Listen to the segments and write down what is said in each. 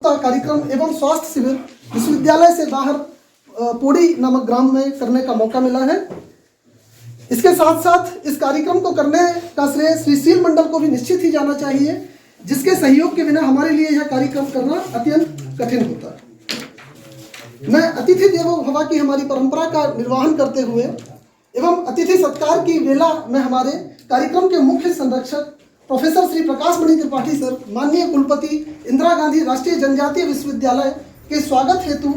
कार्यक्रम एवं स्वास्थ्य शिविर विश्वविद्यालय से बाहर पोड़ी नामक ग्राम में करने का मौका मिला है। इसके साथ साथ इस कार्यक्रम को करने का श्रेय श्री सील मंडल को भी निश्चित ही जाना चाहिए, जिसके सहयोग के बिना हमारे लिए यह कार्यक्रम करना अत्यंत कठिन होता है। मैं अतिथि देवो भव की हमारी परंपरा का निर्वहन करते हुए एवं अतिथि सत्कार की वेला में हमारे कार्यक्रम के मुख्य संरक्षक प्रोफेसर श्री प्रकाश मणि त्रिपाठी सर, माननीय कुलपति इंदिरा गांधी राष्ट्रीय जनजातीय विश्वविद्यालय के स्वागत हेतु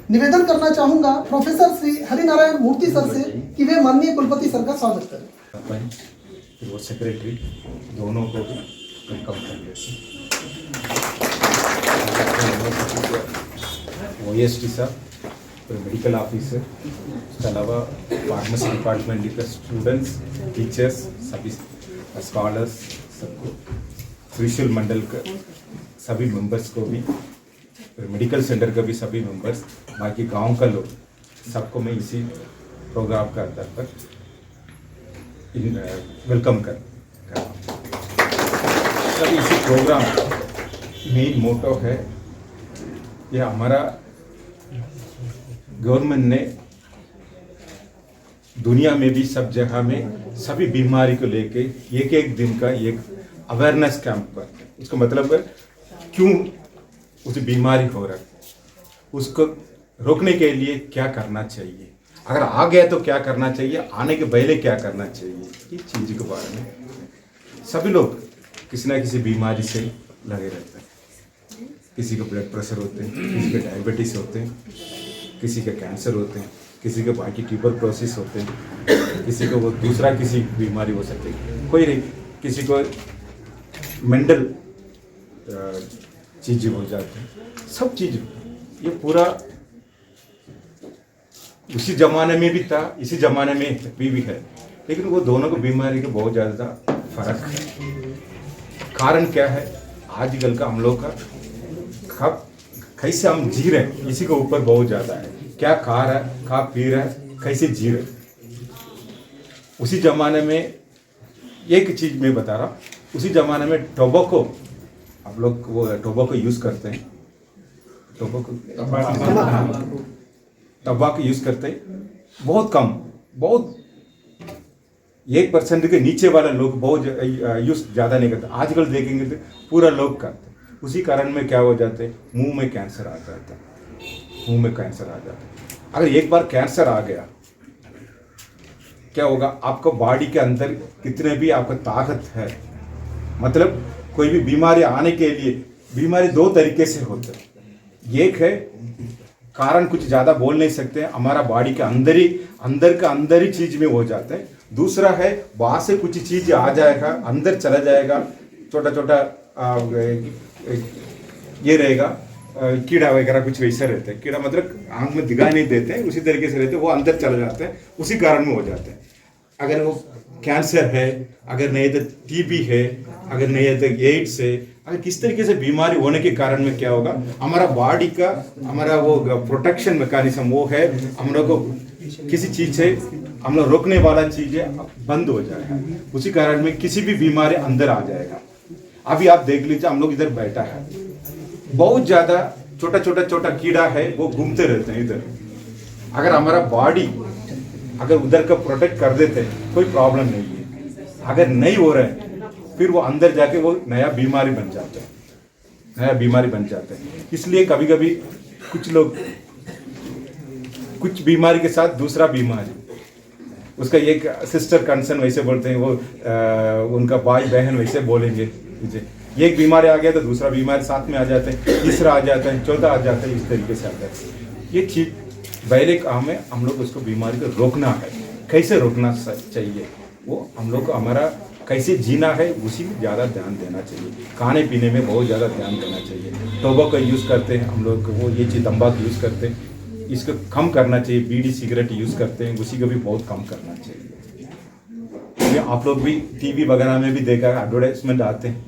निवेदन करना चाहूंगा प्रोफेसर श्री हरिनारायण मूर्ति सर से कि वे माननीय कुलपति सर का स्वागत करें। वो सेक्रेटरी दोनों को भी वेलकम करेंगे। OST साहब, मेडिकल ऑफिसर, उसके अलावा फार्मेसी डिपार्टमेंट के स्टूडेंट्स, टीचर्स, सभी स्कॉलर्स, सबको त्रिशूल मंडल का सभी मेंबर्स को भी, मेडिकल सेंटर का भी सभी मेंबर्स, बाकी गांव का लोग, सबको मैं इसी प्रोग्राम का आधार पर वेलकम कर सभी। इसी प्रोग्राम मेन मोटो है, यह हमारा गवर्नमेंट ने दुनिया में भी सब जगह में सभी बीमारी को लेके एक एक दिन का एक अवेयरनेस कैंप पर, उसका मतलब है क्यों उसे बीमारी हो रहा है, उसको रोकने के लिए क्या करना चाहिए, अगर आ गया तो क्या करना चाहिए, आने के पहले क्या करना चाहिए, ये चीज़ के बारे में सभी लोग किसी ना किसी बीमारी से लगे रहते हैं। किसी को ब्लड प्रेशर होते हैं, किसी के डायबिटीज होते हैं, किसी के कैंसर होते हैं, किसी के बाकी ट्यूबरक्लोसिस होते हैं, किसी को वो दूसरा किसी बीमारी हो सकती है, कोई नहीं, किसी को मेंटल चीज़ें हो जाती हैं, सब चीज़ ये पूरा उसी ज़माने में भी था, इसी ज़माने में भी है, लेकिन वो दोनों को बीमारी का बहुत ज़्यादा फर्क है। कारण क्या है, आजकल का हम लोग का कब कैसे हम जी रहे हैं इसी के ऊपर बहुत ज़्यादा है, क्या खा रहा है, खा पी रहा है, कैसे जी रहे। उसी ज़माने में एक चीज़ मैं बता रहा हूँ, उसी ज़माने में टोबैको, आप लोग वो टोबैको यूज़ करते हैं, टोबैको यूज़ करते हैं बहुत कम, बहुत 1% के नीचे वाला लोग बहुत यूज़ ज़्यादा नहीं करते। आजकल देखेंगे तो पूरा लोग करते हैं। उसी कारण में क्या हो जाते हैं, मुंह में कैंसर आ जाता है, मुंह में कैंसर आ जाता है। अगर एक बार कैंसर आ गया क्या होगा, आपको बॉडी के अंदर कितने भी आपका ताकत है, मतलब कोई भी बीमारी आने के लिए, बीमारी दो तरीके से होते हैं। एक है कारण कुछ ज़्यादा बोल नहीं सकते हैं, हमारा बॉडी के अंदर ही चीज़ में हो जाता है। दूसरा है बाहर से कुछ चीज़ आ जाएगा, अंदर चला जाएगा, छोटा छोटा ये रहेगा, कीड़ा वगैरह कुछ वैसा रहता है। कीड़ा मतलब आंख में दिखाई नहीं देते हैं, उसी तरीके से रहते हैं, वो अंदर चला जाता है, उसी कारण में हो जाता है। अगर वो कैंसर है, अगर नहीं तो टीबी है, अगर नहीं है तो एड्स है, अगर किस तरीके से बीमारी होने के कारण में क्या होगा, हमारा बॉडी का हमारा वो प्रोटेक्शन मैकेनिज्म वो है, हम लोग को किसी चीज़ से हम लोग रोकने वाला चीज़ें बंद हो जाएगा, उसी कारण में किसी भी बीमारी अंदर आ जाएगा। अभी आप देख लीजिए, हम लोग इधर बैठा है, बहुत ज़्यादा छोटा कीड़ा है, वो घूमते रहते हैं इधर। अगर हमारा बॉडी अगर उधर का प्रोटेक्ट कर देते हैं कोई प्रॉब्लम नहीं है, अगर नहीं हो रहा है फिर वो अंदर जाके वो नया बीमारी बन जाता है। इसलिए कभी कभी कुछ लोग कुछ बीमारी के साथ दूसरा बीमारी, उसका एक सिस्टर कंसर्न वैसे बोलते हैं, वो उनका भाई बहन वैसे बोलेंगे, एक बीमारी आ गया तो दूसरा बीमारी साथ में आ जाते हैं, तीसरा आ जाता है, चौथा आ जाता है, इस तरीके से आता है। ये चीज पहले काम है, हम लोग उसको बीमारी को रोकना है। कैसे रोकना चाहिए, वो हम लोग को हमारा कैसे जीना है उसी में ज़्यादा ध्यान देना चाहिए। खाने पीने में बहुत ज़्यादा ध्यान देना चाहिए। टोबैको यूज़ करते हैं हम लोग, वो ये चीज़ तंबाकू यूज़ करते हैं, इसको कम करना चाहिए। बीड़ी सिगरेट यूज़ करते हैं, उसी को भी बहुत कम करना चाहिए। आप लोग भी टीवी वगैरह में भी देखा, एडवर्टाइजमेंट आते हैं,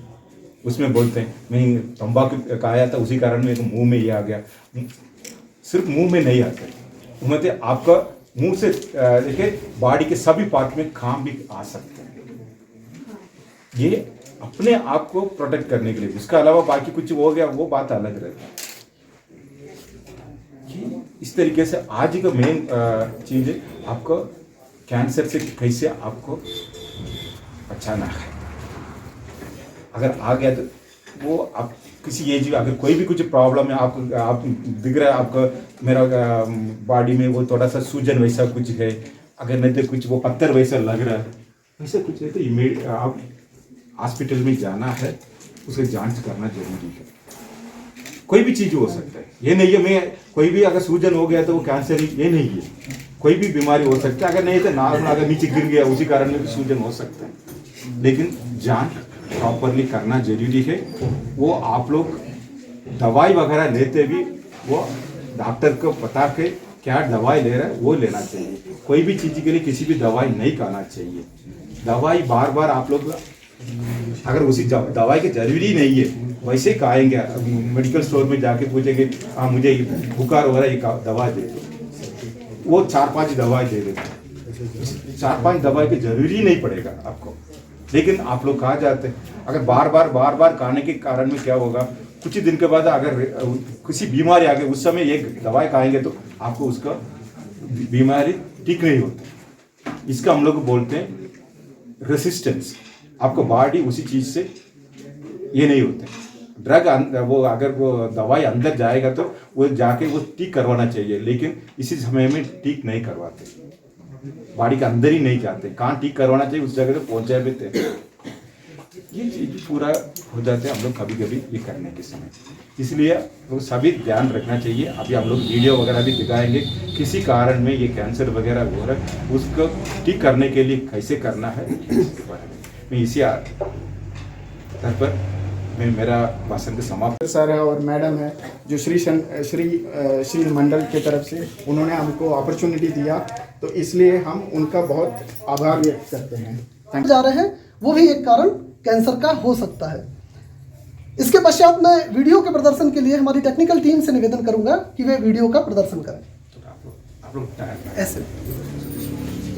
उसमें बोलते हैं मैं तंबाकू खाया था उसी कारण मेरे मुंह में ये आ गया। सिर्फ मुंह में नहीं आता, मतलब आपका मुंह से देखिए बॉडी के सभी पार्ट में काम भी आ सकते हैं। ये अपने आप को प्रोटेक्ट करने के लिए। उसका अलावा बाकी कुछ हो गया वो बात अलग रहती है। इस तरीके से आज का मेन चीज है आपको कैंसर से कैसे आपको बचाना है। अगर आ गया तो वो आप किसी एज में अगर कोई भी कुछ प्रॉब्लम है आपको, आप दिख रहा है आपको मेरा बॉडी में वो थोड़ा सा सूजन वैसा कुछ है, अगर नहीं तो कुछ वो पत्थर वैसा लग रहा है, वैसा कुछ है तो इमीडिएट आप हॉस्पिटल में जाना है, उसका जांच करना जरूरी है। कोई भी चीज हो सकता है, ये नहीं है मैं कोई भी अगर सूजन हो गया तो वो कैंसर ही, ये नहीं है। कोई भी बीमारी हो सकती है, अगर नहीं तो नॉर्मल अगर नीचे गिर गया उसी कारण में भी सूजन हो सकता है। लेकिन जांच प्रॉपरली करना जरूरी है। वो आप लोग दवाई वगैरह लेते भी वो डॉक्टर को बता के क्या दवाई ले रहा है वो लेना चाहिए। कोई भी चीज़ के लिए किसी भी दवाई नहीं खाना चाहिए। दवाई बार बार आप लोग अगर उसी दवाई की जरूरी नहीं है वैसे ही खाएंगे, मेडिकल स्टोर में जाके पूछेंगे हाँ मुझे बुखार हो रहा है ये दवा दे दो, वो 4-5 दवाई दे देते। 4-5 दवाई की जरूरी नहीं पड़ेगा आपको, लेकिन आप लोग खा जाते हैं। अगर बार बार खाने के कारण में क्या होगा, कुछ दिन के बाद अगर किसी बीमारी आ गई उस समय एक दवाई खाएंगे तो आपको उसका बीमारी ठीक नहीं होती। इसका हम लोग बोलते हैं रेसिस्टेंस। आपको बॉडी उसी चीज से ये नहीं होते। ड्रग वो अगर वो दवाई अंदर जाएगा तो वो जाके वो ठीक करवाना चाहिए, लेकिन इसी समय में ठीक नहीं करवाते, बॉडी के अंदर ही नहीं जाते। कहाँ ठीक करवाना चाहिए उस जगह तो पहुंचा भी थे। ये चीज पूरा हो जाते हैं हम लोग कभी कभी ये करने के समय, इसलिए वो सभी ध्यान रखना चाहिए। अभी हम लोग वीडियो वगैरह भी दिखाएंगे, किसी कारण में ये कैंसर वगैरह हो रहा है उसको ठीक करने के लिए कैसे करना है इसके बारे में मैं इसी आधार पर मैं मेरा भाषण के समाप्त। सर है और मैडम है जो श्री मंडल की तरफ से उन्होंने हमको अपॉर्चुनिटी दिया, तो इसलिए हम उनका बहुत आभार व्यक्त करते हैं। जा रहे हैं वो भी एक कारण कैंसर का हो सकता है। इसके पश्चात मैं वीडियो के प्रदर्शन के लिए हमारी टेक्निकल टीम से निवेदन करूंगा कि वे वीडियो का प्रदर्शन करें। आप लोग ऐसे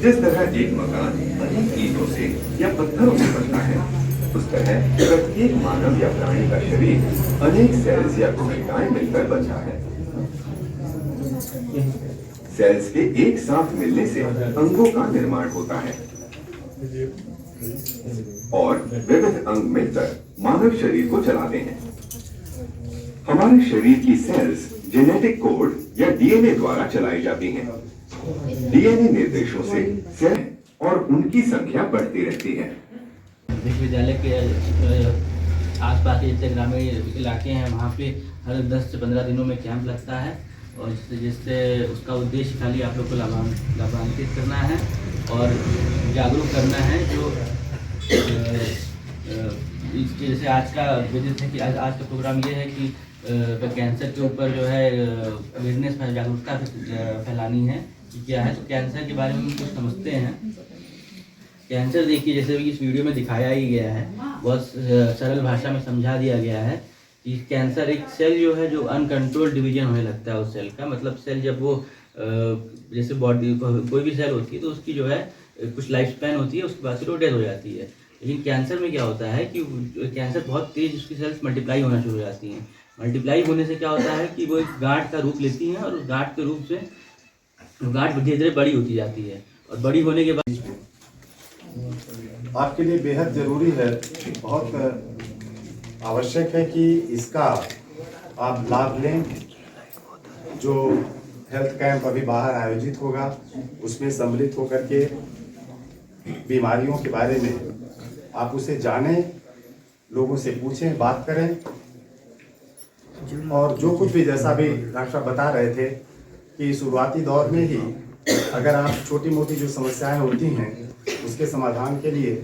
जिस तरह एक मकान अनेक ईंटों से या पत्थरों से बनता है, उस तरह प्रत्येक मानव या प्राणी का शरीर अनेक सेल्स या कोशिकाएं मिलकर बचा है। सेल्स के एक साथ मिलने से अंगों का निर्माण होता है और विविध अंग मिलकर मानव शरीर को चलाते हैं। हमारे शरीर की सेल्स जेनेटिक कोड या डीएनए द्वारा चलाई जाती हैं। डीएनए निर्देशों से सेल और उनकी संख्या बढ़ती रहती है। विश्वविद्यालय के आसपास के जितने ग्रामीण इलाके हैं वहाँ पे हर 10 से 15 दिनों में कैंप लगता है, और जिससे उसका उद्देश्य खाली आप लोग को लाभान्वित करना है और जागरूक करना है। जो जैसे आज का विदित है कि आज का प्रोग्राम ये है कि कैंसर के ऊपर जो है अवेयरनेस में जागरूकता फैलानी है कि क्या है। तो कैंसर के बारे में कुछ समझते हैं। कैंसर देखिए जैसे इस वीडियो में दिखाया ही गया है, बहुत सरल भाषा में समझा दिया गया है कि कैंसर एक सेल जो है जो अनकंट्रोल्ड डिवीजन होने लगता है उस सेल का। मतलब सेल जब वो जैसे बॉडी कोई भी सेल होती है तो उसकी जो है कुछ लाइफ स्पैन होती है, उसके बाद से वो डेथ हो जाती है। लेकिन कैंसर में क्या होता है कि कैंसर बहुत तेज उसकी सेल्स मल्टीप्लाई होना शुरू हो जाती हैं। मल्टीप्लाई होने से क्या होता है कि वो एक गांठ का रूप लेती हैं और उस गांठ के रूप से गांठ धीरे धीरे बड़ी होती जाती है, और बड़ी होने के बाद आपके लिए बेहद ज़रूरी है, बहुत आवश्यक है कि इसका आप लाभ लें। जो हेल्थ कैंप अभी बाहर आयोजित होगा उसमें सम्मिलित होकर के बीमारियों के बारे में आप उसे जानें, लोगों से पूछें, बात करें। और जो कुछ भी जैसा भी डॉक्टर साहब बता रहे थे कि शुरुआती दौर में ही अगर आप छोटी मोटी जो समस्याएं होती हैं उसके समाधान के लिए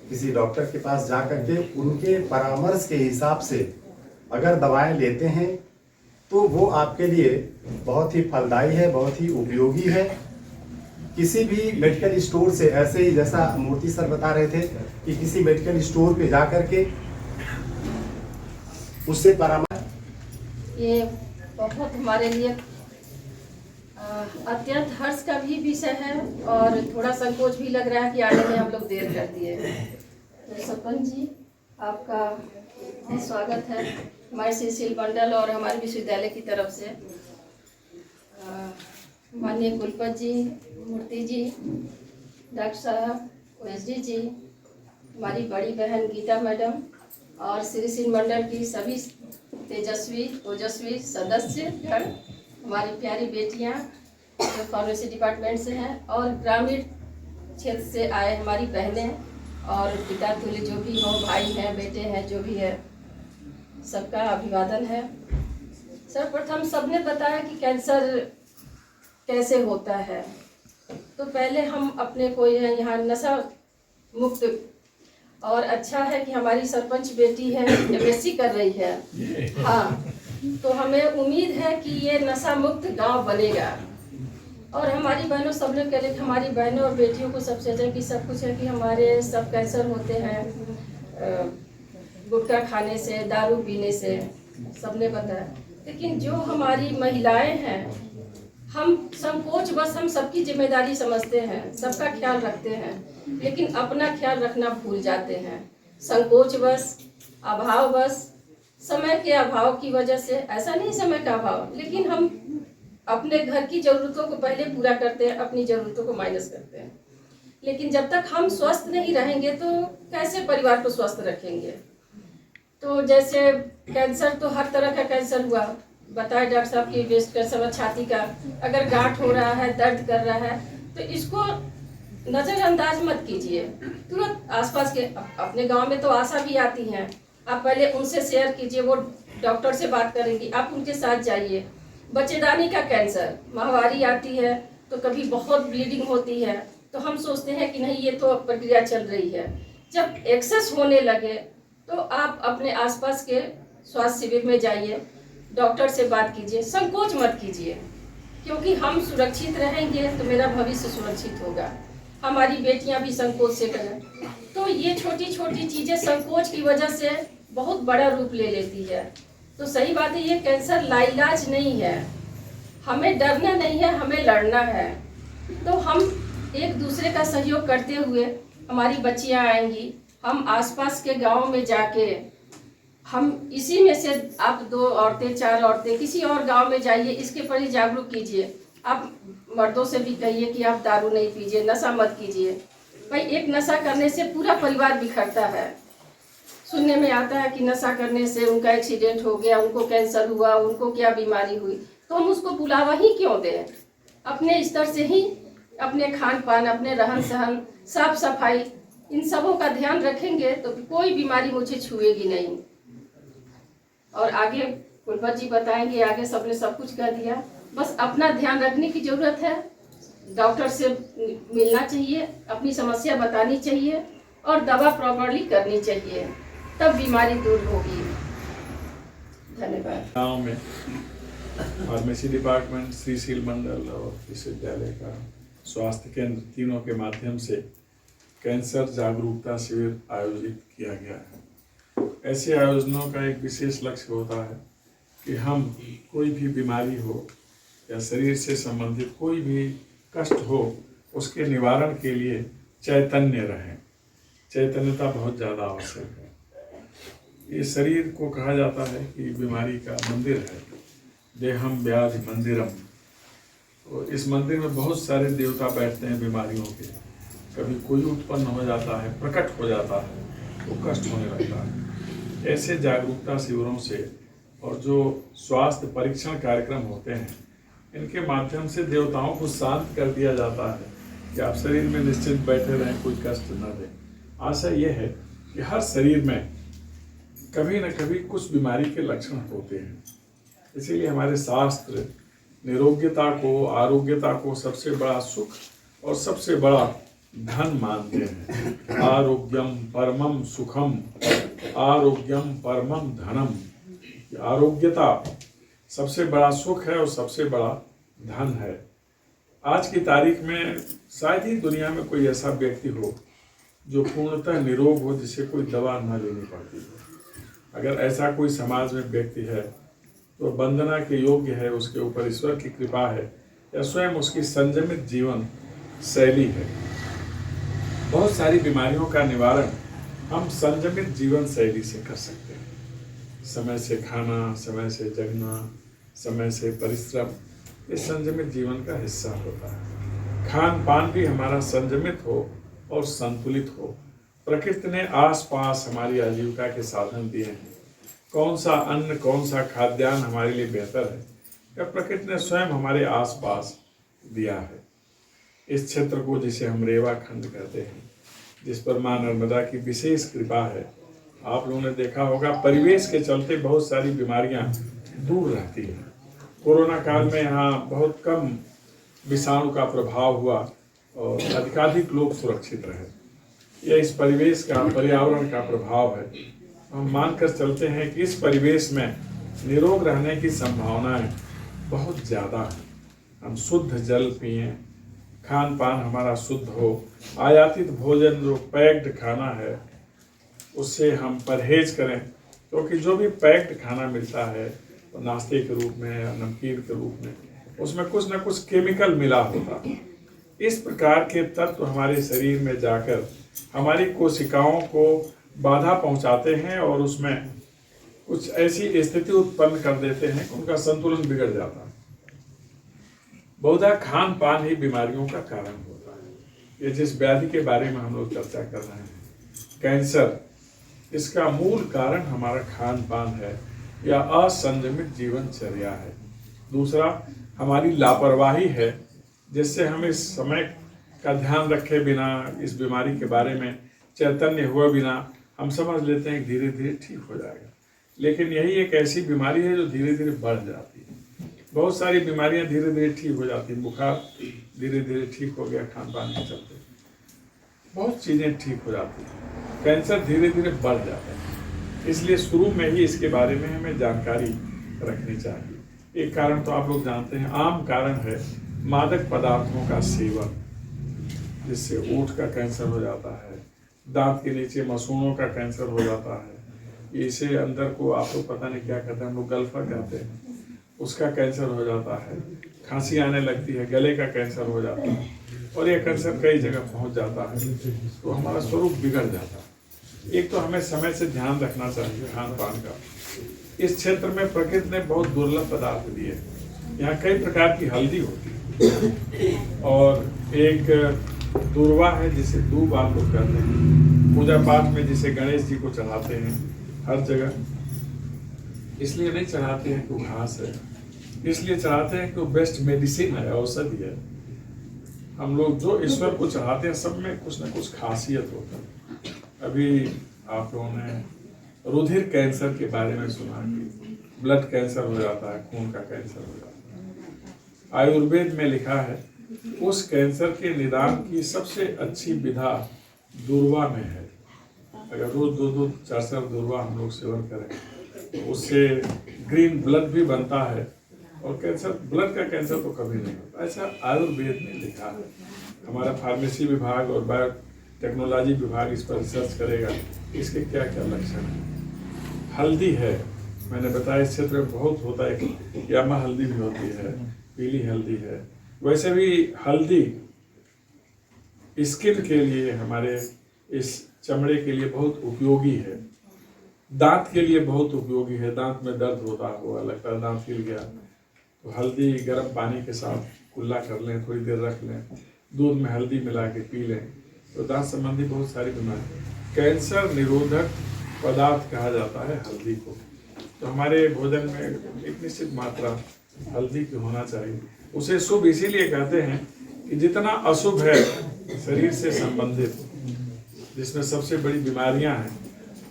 किसी डॉक्टर के पास जा कर के उनके परामर्श के हिसाब से अगर दवाएं लेते हैं तो वो आपके लिए बहुत ही फलदायी है, बहुत ही उपयोगी है। किसी भी मेडिकल स्टोर से ऐसे ही जैसा मूर्ति सर बता रहे थे कि किसी मेडिकल स्टोर पे जा कर के उससे परामर्श, ये बहुत हमारे लिए अत्यंत हर्ष का भी विषय है और थोड़ा संकोच भी लग रहा है कि आने में हम लोग देर कर दिए। तो सरपंच जी आपका स्वागत है हमारे सीसीएल मंडल और हमारे विश्वविद्यालय की तरफ से। माननीय कुलपति जी, मूर्ति जी, डॉक्टर साहब, ओएसडी जी, हमारी बड़ी बहन गीता मैडम और सीसीएल मंडल की सभी तेजस्वी ओजस्वी सदस्य, हमारी प्यारी बेटियां जो फार्मेसी डिपार्टमेंट से हैं और ग्रामीण क्षेत्र से आए हमारी बहनें और पिता तुल्य जो भी हो, भाई हैं, बेटे हैं, जो भी है, सबका अभिवादन है। सर्वप्रथम सबने बताया कि कैंसर कैसे होता है, तो पहले हम अपने को यहाँ नशा मुक्त, और अच्छा है कि हमारी सरपंच बेटी है, एमएससी कर रही है। हाँ, तो हमें उम्मीद है कि ये नशा मुक्त गांव बनेगा। और हमारी बहनों सबने कह कि हमारी बहनों और बेटियों को सबसे अच्छा कि सब कुछ है कि हमारे सब कैंसर होते हैं गुटखा खाने से, दारू पीने से, सबने बताया। लेकिन जो हमारी महिलाएं हैं, हम संकोच बस हम सबकी जिम्मेदारी समझते हैं, सबका ख्याल रखते हैं, लेकिन अपना ख्याल रखना भूल जाते हैं। संकोच बस, अभाव बस, समय के अभाव की वजह से, ऐसा नहीं समय का अभाव, लेकिन हम अपने घर की ज़रूरतों को पहले पूरा करते हैं, अपनी ज़रूरतों को माइनस करते हैं। लेकिन जब तक हम स्वस्थ नहीं रहेंगे तो कैसे परिवार को स्वस्थ रखेंगे। तो जैसे कैंसर, तो हर तरह का कैंसर हुआ, बताए डॉक्टर साहब की ब्रेस्ट कैंसर, छाती का, अगर गांठ हो रहा है, दर्द कर रहा है, तो इसको नज़रअंदाज मत कीजिए। तुरंत आसपास के अपने गांव में तो आशा भी आती हैं, आप पहले उनसे शेयर कीजिए, वो डॉक्टर से बात करेंगी, आप उनके साथ जाइए। बच्चेदानी का कैंसर, माहवारी आती है तो कभी बहुत ब्लीडिंग होती है, तो हम सोचते हैं कि नहीं ये तो प्रक्रिया चल रही है। जब एक्सेस होने लगे तो आप अपने आसपास के स्वास्थ्य शिविर में जाइए, डॉक्टर से बात कीजिए, संकोच मत कीजिए, क्योंकि हम सुरक्षित रहेंगे तो मेरा भविष्य सुरक्षित होगा, हमारी बेटियां भी संकोच से करें। तो ये छोटी छोटी चीज़ें संकोच की वजह से बहुत बड़ा रूप ले लेती है। तो सही बात है, ये कैंसर लाइलाज नहीं है, हमें डरना नहीं है, हमें लड़ना है। तो हम एक दूसरे का सहयोग करते हुए, हमारी बच्चियां आएंगी, हम आसपास के गांव में जाके, हम इसी में से आप 2 औरतें 4 औरतें किसी और गांव में जाइए, इसके प्रति जागरूक कीजिए। आप मर्दों से भी कहिए कि आप दारू नहीं पीजिए, नशा मत कीजिए। भाई एक नशा करने से पूरा परिवार बिखरता है। सुनने में आता है कि नशा करने से उनका एक्सीडेंट हो गया, उनको कैंसर हुआ, उनको क्या बीमारी हुई, तो हम उसको बुलावा ही क्यों दें। अपने स्तर से ही अपने खान पान, अपने रहन सहन, साफ सफाई, इन सबों का ध्यान रखेंगे तो कोई बीमारी मुझे छुएगी नहीं। और आगे कुलपति जी बताएंगे, आगे सबने सब कुछ कर दिया, बस अपना ध्यान रखने की ज़रूरत है। डॉक्टर से मिलना चाहिए, अपनी समस्या बतानी चाहिए और दवा प्रॉपरली करनी चाहिए, तब बीमारी दूर होगी। धन्यवाद। गाँव में फार्मेसी डिपार्टमेंट, सीसीएल मंडल और विश्वविद्यालय का स्वास्थ्य केंद्र, तीनों के माध्यम से कैंसर जागरूकता शिविर आयोजित किया गया है। ऐसे आयोजनों का एक विशेष लक्ष्य होता है कि हम कोई भी बीमारी हो या शरीर से संबंधित कोई भी कष्ट हो, उसके निवारण के लिए चैतन्य रहें। चैतन्यता बहुत ज़्यादा आवश्यक है। ये शरीर को कहा जाता है कि बीमारी का मंदिर है, देहम व्याधि मंदिरम। तो इस मंदिर में बहुत सारे देवता बैठते हैं बीमारियों के। कभी कोई उत्पन्न हो जाता है, प्रकट हो जाता है, तो कष्ट होने लगता है। ऐसे जागरूकता शिविरों से और जो स्वास्थ्य परीक्षण कार्यक्रम होते हैं, इनके माध्यम से देवताओं को शांत कर दिया जाता है कि आप शरीर में निश्चित बैठे रहें, कोई कष्ट न दें। आशा ये है कि हर शरीर में कभी न कभी कुछ बीमारी के लक्षण होते हैं। इसीलिए हमारे शास्त्र निरोग्यता को, आरोग्यता को सबसे बड़ा सुख और सबसे बड़ा धन मानते हैं। आरोग्यम परमम सुखम, आरोग्यम परमम धनम। आरोग्यता सबसे बड़ा सुख है और सबसे बड़ा धन है। आज की तारीख में शायद ही दुनिया में कोई ऐसा व्यक्ति हो जो पूर्णतः निरोग हो, जिसे कोई दवा न लेनी पड़ती हो। अगर ऐसा कोई समाज में व्यक्ति है तो वंदना के योग्य है, उसके ऊपर ईश्वर की कृपा है या स्वयं उसकी संयमित जीवन शैली है। बहुत सारी बीमारियों का निवारण हम संयमित जीवन शैली से कर सकते हैं। समय से खाना, समय से जगना, समय से परिश्रम, ये संयमित जीवन का हिस्सा होता है। खान पान भी हमारा संयमित हो और संतुलित हो। प्रकृति ने आसपास हमारी आजीविका के साधन दिए हैं। कौन सा अन्न, कौन सा खाद्यान्न हमारे लिए बेहतर है, यह प्रकृति ने स्वयं हमारे आसपास दिया है। इस क्षेत्र को, जिसे हम रेवा खंड कहते हैं, जिस पर माँ नर्मदा की विशेष कृपा है, आप लोगों ने देखा होगा परिवेश के चलते बहुत सारी बीमारियां दूर रहती हैं। कोरोना काल में यहाँ बहुत कम विषाणु का प्रभाव हुआ और अधिकाधिक लोग सुरक्षित रहे। यह इस परिवेश का, पर्यावरण का प्रभाव है। हम मानकर चलते हैं कि इस परिवेश में निरोग रहने की संभावनाएं बहुत ज़्यादा है। हम शुद्ध जल पिएं, खान पान हमारा शुद्ध हो, आयातित भोजन जो पैक्ड खाना है उससे हम परहेज करें, क्योंकि जो भी पैक्ड खाना मिलता है तो नाश्ते के रूप में या नमकीन के रूप में, उसमें कुछ न कुछ केमिकल मिला होता है। इस प्रकार के तत्व हमारे शरीर में जाकर हमारी कोशिकाओं को बाधा पहुंचाते हैं और उसमें कुछ ऐसी स्थिति उत्पन्न कर देते हैं कि उनका संतुलन बिगड़ जाता है। बहुधा खान पान ही बीमारियों का कारण होता है। ये जिस व्याधि के बारे में हम लोग चर्चा कर रहे हैं, कैंसर, इसका मूल कारण हमारा खान पान है या असंयमित जीवनचर्या है। दूसरा, हमारी लापरवाही है, जिससे हम इस समय का ध्यान रखे बिना, इस बीमारी के बारे में चैतन्य हुए बिना हम समझ लेते हैं कि धीरे धीरे ठीक हो जाएगा। लेकिन यही एक ऐसी बीमारी है जो धीरे धीरे बढ़ जाती है। बहुत सारी बीमारियां धीरे धीरे ठीक हो जाती हैं। बुखार धीरे धीरे ठीक हो गया खान पान के चलते, बहुत चीज़ें ठीक हो जाती हैं। कैंसर धीरे धीरे बढ़ जाता है। इसलिए शुरू में ही इसके बारे में हमें जानकारी रखनी चाहिए। एक कारण तो आप लोग जानते हैं, आम कारण है मादक पदार्थों का सेवन, जिससे ओठ का कैंसर हो जाता है, दांत के नीचे मसूड़ों का कैंसर हो जाता है। इसे अंदर को आप लोग पता नहीं क्या कहते हैं, हम लोग गल्फा कहते हैं, उसका कैंसर हो जाता है। खांसी आने लगती है, गले का कैंसर हो जाता है और यह कैंसर कई जगह पहुंच जाता है, तो हमारा स्वरूप बिगड़ जाता है। एक तो हमें समय से ध्यान रखना चाहिए खान पान का। इस क्षेत्र में प्रकृति ने बहुत दुर्लभ पदार्थ दिए। यहाँ कई प्रकार की हल्दी होती है और एक दूर्वा है जिसे दूब आप लोग कहते हैं। पूजा पाठ में जिसे गणेश जी को चढ़ाते हैं, हर जगह इसलिए नहीं चढ़ाते हैं कि वो घास है, इसलिए चढ़ाते हैं कि वो बेस्ट मेडिसिन है, औषधि है। हम लोग जो ईश्वर को चढ़ाते हैं सब में कुछ न कुछ खासियत होता है। अभी आप लोगों ने रुधिर कैंसर के बारे में सुना कि ब्लड कैंसर हो जाता है, खून का कैंसर हो जाता है। आयुर्वेद में लिखा है उस कैंसर के निदान की सबसे अच्छी विधा दूर्वा में है। अगर रोज 2-2, 4-4 दूर्वा हम लोग सेवन करें तो उससे ग्रीन ब्लड भी बनता है और कैंसर, ब्लड का कैंसर तो कभी नहीं होता। ऐसा आयुर्वेद में लिखा है। हमारा फार्मेसी विभाग और बायोटेक्नोलॉजी विभाग इस पर रिसर्च करेगा इसके क्या क्या लक्षण हैं। हल्दी है, मैंने बताया इस क्षेत्र में बहुत होता है। यामा हल्दी भी होती है, पीली हल्दी है। वैसे भी हल्दी स्किन के लिए, हमारे इस चमड़े के लिए बहुत उपयोगी है। दांत के लिए बहुत उपयोगी है। दांत में दर्द होता हुआ लगता है दांत हिल गया, तो हल्दी गर्म पानी के साथ कुल्ला कर लें, थोड़ी देर रख लें, दूध में हल्दी मिला के पी लें, तो दांत संबंधी बहुत सारी बीमारी, कैंसर निरोधक पदार्थ कहा जाता है हल्दी को। तो हमारे भोजन में एक निश्चित मात्रा हल्दी की होना चाहिए। उसे शुभ इसीलिए कहते हैं कि जितना अशुभ है शरीर से संबंधित, जिसमें सबसे बड़ी बीमारियां हैं,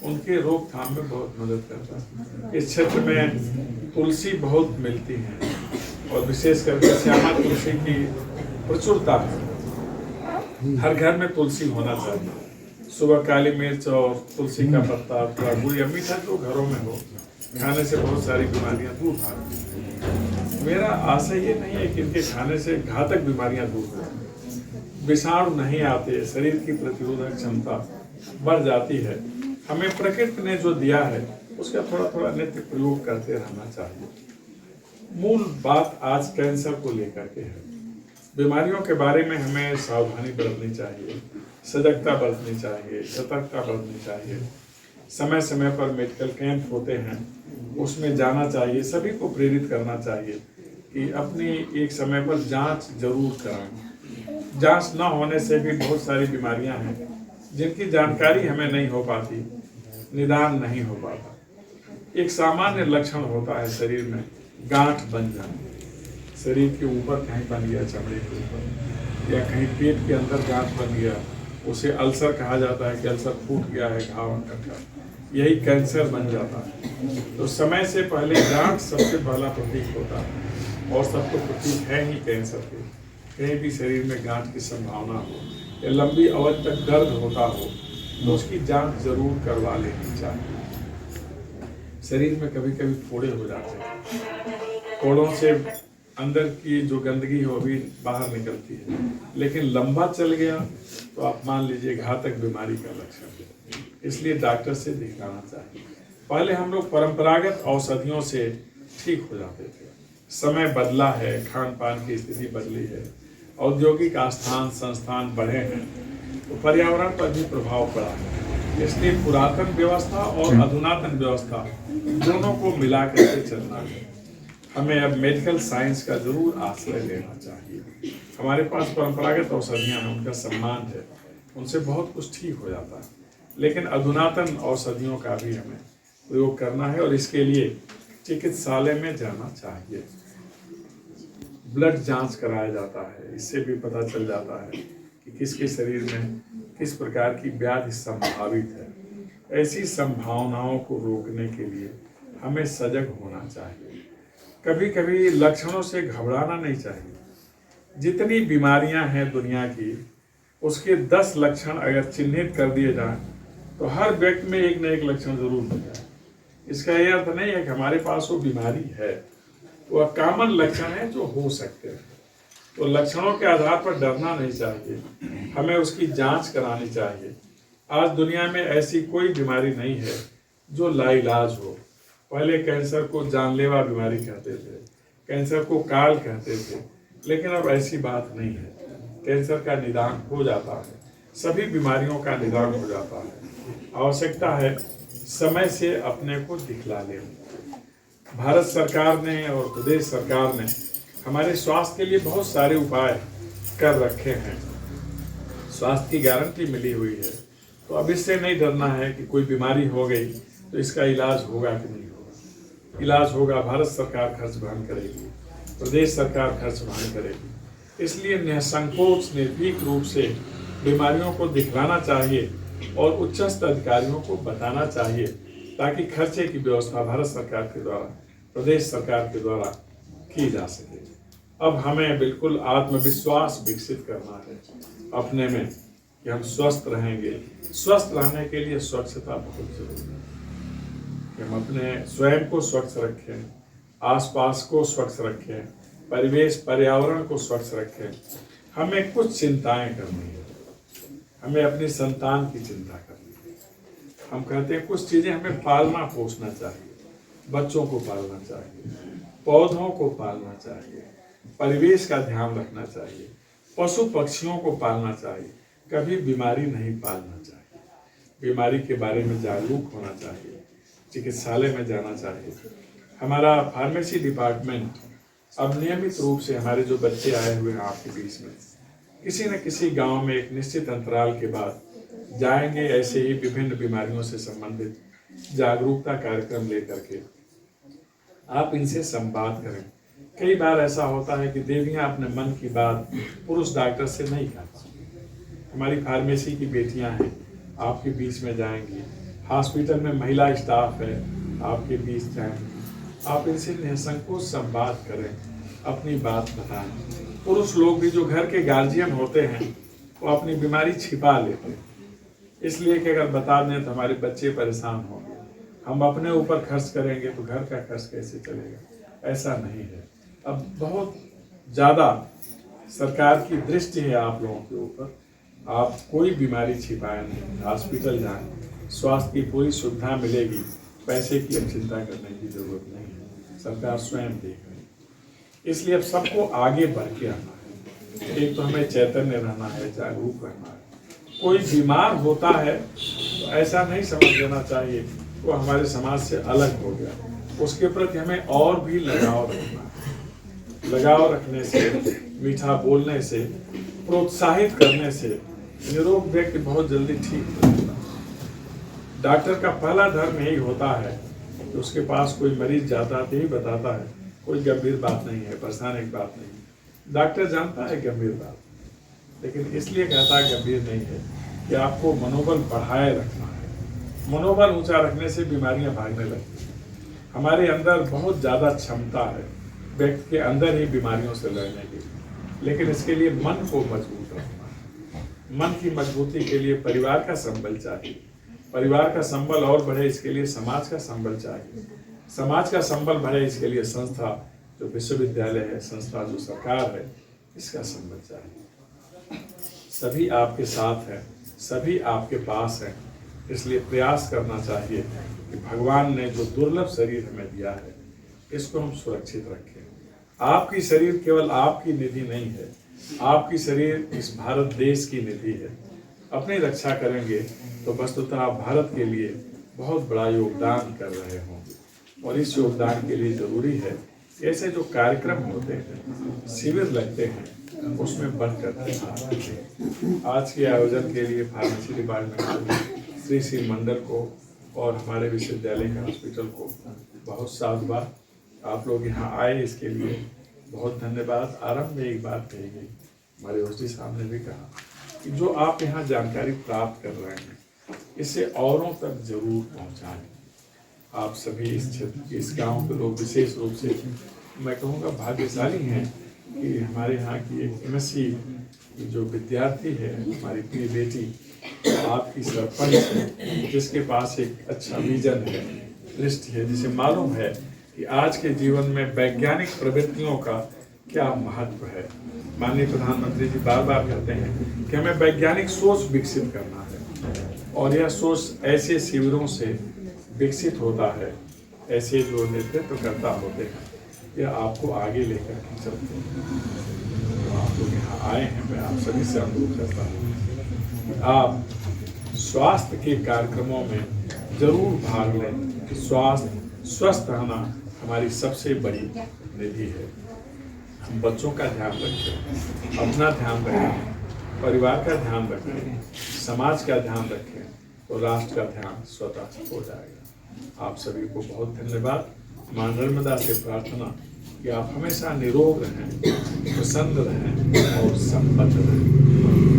उनके रोकथाम में बहुत मदद करता है। इस क्षेत्र में तुलसी बहुत मिलती है और विशेष करके श्यामा तुलसी की प्रचुरता है। हर घर में तुलसी होना चाहिए। सुबह काली मिर्च और तुलसी का पत्ता, थोड़ा गुड़ या मीठा जो घरों में हो, खाने से बहुत सारी बीमारियां दूर भागती हैं। मेरा आशय ये नहीं है कि इनके खाने से घातक बीमारियां दूर हो, विषाणु नहीं आते, शरीर की प्रतिरोधक क्षमता बढ़ जाती है। हमें प्रकृति ने जो दिया है उसका थोड़ा थोड़ा नित्य प्रयोग करते रहना चाहिए। मूल बात आज कैंसर को लेकर के है। बीमारियों के बारे में हमें सावधानी बरतनी चाहिए। सजगता बरतनी चाहिए, सतर्कता बरतनी चाहिए। समय समय पर मेडिकल कैंप होते हैं, उसमें जाना चाहिए। सभी को प्रेरित करना चाहिए कि अपनी एक समय पर जांच जरूर कराएं। जांच ना होने से भी बहुत सारी बीमारियां हैं जिनकी जानकारी हमें नहीं हो पाती, निदान नहीं हो पाता। एक सामान्य लक्षण होता है शरीर में गांठ बन जाना, शरीर के ऊपर कहीं बन गया, चमड़े के ऊपर, या कहीं पेट के अंदर गांठ बन गया, उसे अल्सर कहा जाता है कि अल्सर फूट गया है, घाव का, यही कैंसर बन जाता है। तो समय से पहले गांठ सबसे पहला प्रतीक होता है, और सबको प्रतीक है ही कैंसर के। कहीं भी शरीर में गांठ की संभावना हो या लंबी अवधि तक दर्द होता हो तो उसकी जांच जरूर करवा लेनी चाहिए। शरीर में कभी कभी फोड़े हो जाते हैं, फोड़ों से अंदर की जो गंदगी हो भी बाहर निकलती है, लेकिन लंबा चल गया तो आप मान लीजिए घातक बीमारी का लक्षण है। इसलिए डॉक्टर से दिखाना चाहिए। पहले हम लोग परंपरागत औषधियों से ठीक हो जाते थे, समय बदला है, खान पान की स्थिति बदली है, औद्योगिक आस्थान संस्थान बढ़े हैं, तो पर्यावरण पर भी प्रभाव पड़ा है। इसलिए पुरातन व्यवस्था और अधुनातन व्यवस्था दोनों को मिला करके चलना है। हमें अब मेडिकल साइंस का जरूर आश्रय लेना चाहिए। हमारे पास परंपरागत औषधियाँ हैं, उनका सम्मान है, उनसे बहुत कुछ ठीक हो जाता है, लेकिन अधुनातन औषधियों का भी हमें प्रयोग करना है और इसके लिए चिकित्सालय में जाना चाहिए। ब्लड जांच कराया जाता है, इससे भी पता चल जाता है कि किसके शरीर में किस प्रकार की व्याधि संभावित है। ऐसी संभावनाओं को रोकने के लिए हमें सजग होना चाहिए। कभी कभी लक्षणों से घबराना नहीं चाहिए। जितनी बीमारियां हैं दुनिया की, उसके 10 लक्षण अगर चिन्हित कर दिए जाएं तो हर व्यक्ति में एक न एक लक्षण जरूर मिल जाए। इसका यह अर्थ नहीं है कि हमारे पास वो बीमारी है, वह कॉमन लक्षण है जो हो सकते हैं। तो लक्षणों के आधार पर डरना नहीं चाहिए, हमें उसकी जांच करानी चाहिए। आज दुनिया में ऐसी कोई बीमारी नहीं है जो लाइलाज हो। पहले कैंसर को जानलेवा बीमारी कहते थे, कैंसर को काल कहते थे, लेकिन अब ऐसी बात नहीं है। कैंसर का निदान हो जाता है, सभी बीमारियों का निदान हो जाता है। आवश्यकता है समय से अपने को दिखला लें। भारत सरकार ने और प्रदेश सरकार ने हमारे स्वास्थ्य के लिए बहुत सारे उपाय कर रखे हैं। स्वास्थ्य की गारंटी मिली हुई है, तो अब इससे नहीं डरना है कि कोई बीमारी हो गई तो इसका इलाज होगा कि नहीं होगा। इलाज होगा, भारत सरकार खर्च वहन करेगी, प्रदेश सरकार खर्च वहन करेगी। इसलिए निसंकोच निर्भीक रूप से बीमारियों को दिखलाना चाहिए और उच्चस्थ अधिकारियों को बताना चाहिए, ताकि खर्चे की व्यवस्था भारत सरकार के द्वारा, प्रदेश सरकार के द्वारा की जा सके। अब हमें बिल्कुल आत्मविश्वास विकसित करना है अपने में कि हम स्वस्थ रहेंगे। स्वस्थ रहने के लिए स्वच्छता बहुत जरूरी है कि हम अपने स्वयं को स्वच्छ रखें, आसपास को स्वच्छ रखें, परिवेश पर्यावरण को स्वच्छ रखें। हमें कुछ चिंताएं करनी है, हमें अपनी संतान की चिंता करनी है। हम कहते हैं कुछ चीज़ें हमें पालना पोसना चाहिए, बच्चों को पालना चाहिए, पौधों को पालना चाहिए, परिवेश का ध्यान रखना चाहिए, पशु पक्षियों को पालना चाहिए, कभी बीमारी नहीं पालना चाहिए। बीमारी के बारे में जागरूक होना चाहिए, चिकित्सालय में जाना चाहिए। हमारा फार्मेसी डिपार्टमेंट अब नियमित रूप से हमारे जो बच्चे आए हुए हैं आपके बीच में, किसी न किसी गांव में एक निश्चित अंतराल के बाद जाएंगे, ऐसे ही विभिन्न बीमारियों से संबंधित जागरूकता कार्यक्रम लेकर के आप इनसे संवाद करें। कई बार ऐसा होता है कि देवियां अपने मन की बात पुरुष डॉक्टर से नहीं कर पाती। हमारी फार्मेसी की बेटियां हैं, आपके बीच में जाएंगी, हॉस्पिटल में महिला स्टाफ है, आपके बीच जाएंगी। आप इनसे निसंकोच संवाद करें, अपनी बात बताएं। पुरुष लोग भी जो घर के गार्जियन होते हैं वो अपनी बीमारी छिपा लेते हैं, इसलिए कि अगर बता दें तो हमारे बच्चे परेशान होंगे, हम अपने ऊपर खर्च करेंगे तो घर का खर्च कैसे चलेगा। ऐसा नहीं है। अब बहुत ज़्यादा सरकार की दृष्टि है आप लोगों के ऊपर। आप कोई बीमारी छिपाए नहीं, हॉस्पिटल जाएं, स्वास्थ्य की पूरी सुविधा मिलेगी, पैसे की अब चिंता करने की जरूरत नहीं है, सरकार स्वयं देख रही है। इसलिए अब सबको आगे बढ़ के आना है। एक तो हमें चैतन्य रहना है, जागरूक रहना है, कोई बीमार होता है तो ऐसा नहीं समझ लेना चाहिए वो हमारे समाज से अलग हो गया। उसके प्रति हमें और भी लगाव रखना है। लगाव रखने से, मीठा बोलने से, प्रोत्साहित करने से निरोग व्यक्ति बहुत जल्दी ठीक हो जाता है। डॉक्टर का पहला धर्म यही होता है कि उसके पास कोई मरीज जाता है तो यही बताता है कोई गंभीर बात नहीं है, परेशान एक बात नहीं। डॉक्टर जानता है गंभीर बात, लेकिन इसलिए कहता है गंभीर नहीं है कि आपको मनोबल बढ़ाए रखना है। मनोबल ऊंचा रखने से बीमारियां भागने लगती हैं। हमारे अंदर बहुत ज़्यादा क्षमता है व्यक्ति के अंदर ही बीमारियों से लड़ने की, लेकिन इसके लिए मन को मजबूत रखना है। मन की मजबूती के लिए परिवार का संबल चाहिए। परिवार का संबल और बढ़े इसके लिए समाज का संबल चाहिए। समाज का संबल बढ़े इसके लिए संस्था जो विश्वविद्यालय है, संस्था जो सरकार है, इसका संबल चाहिए। सभी आपके साथ हैं, सभी आपके पास हैं, इसलिए प्रयास करना चाहिए कि भगवान ने जो दुर्लभ शरीर हमें दिया है इसको हम सुरक्षित रखें। आपकी शरीर केवल आपकी निधि नहीं है, आपकी शरीर इस भारत देश की निधि है। अपनी रक्षा करेंगे तो वस्तुतः आप भारत के लिए बहुत बड़ा योगदान कर रहे होंगे, और इस योगदान के लिए जरूरी है ऐसे जो कार्यक्रम होते हैं, शिविर लगते हैं, उसमें बढ़कर आज के आयोजन के लिए फार्मेसी डिपार्टमेंट को, श्री मंडल को और हमारे विश्वविद्यालय के हॉस्पिटल को बहुत साधुवाद। आप लोग यहाँ आए इसके लिए बहुत धन्यवाद। आरंभ में एक बात कही गई, हमारे ओएसडी साहब ने भी कहा कि जो आप यहाँ जानकारी प्राप्त कर रहे हैं इसे औरों तक जरूर पहुँचाएं। आप सभी इस क्षेत्र, इस गांव के लोग विशेष रूप से मैं कहूँगा भाग्यशाली हैं कि हमारे यहाँ की एक MSc की जो विद्यार्थी है, हमारी प्रिय बेटी, आपकी सरपंच है, जिसके पास एक अच्छा विजन है, दृष्टि है, जिसे मालूम है कि आज के जीवन में वैज्ञानिक प्रवृत्तियों का क्या महत्व है। माननीय प्रधानमंत्री जी बार बार कहते हैं कि हमें वैज्ञानिक सोच विकसित करना है, और यह सोच ऐसे शिविरों से विकसित होता है, ऐसे जो नेतृत्वकर्ता होते हैं, यह आपको आगे लेकर के चलते हैं। तो आप लोग यहाँ आए हैं, मैं आप सभी से अनुरोध करता हूँ कि आप स्वास्थ्य के कार्यक्रमों में जरूर भाग लें। स्वस्थ रहना हमारी सबसे बड़ी निधि है। हम बच्चों का ध्यान रखें, अपना ध्यान रखें, परिवार का ध्यान रखें, समाज का ध्यान रखें, तो राष्ट्र का ध्यान स्वतः हो जाएगा। आप सभी को बहुत धन्यवाद। मां नर्मदा से प्रार्थना कि आप हमेशा निरोग रहें, प्रसन्न रहें और संपन्न रहें।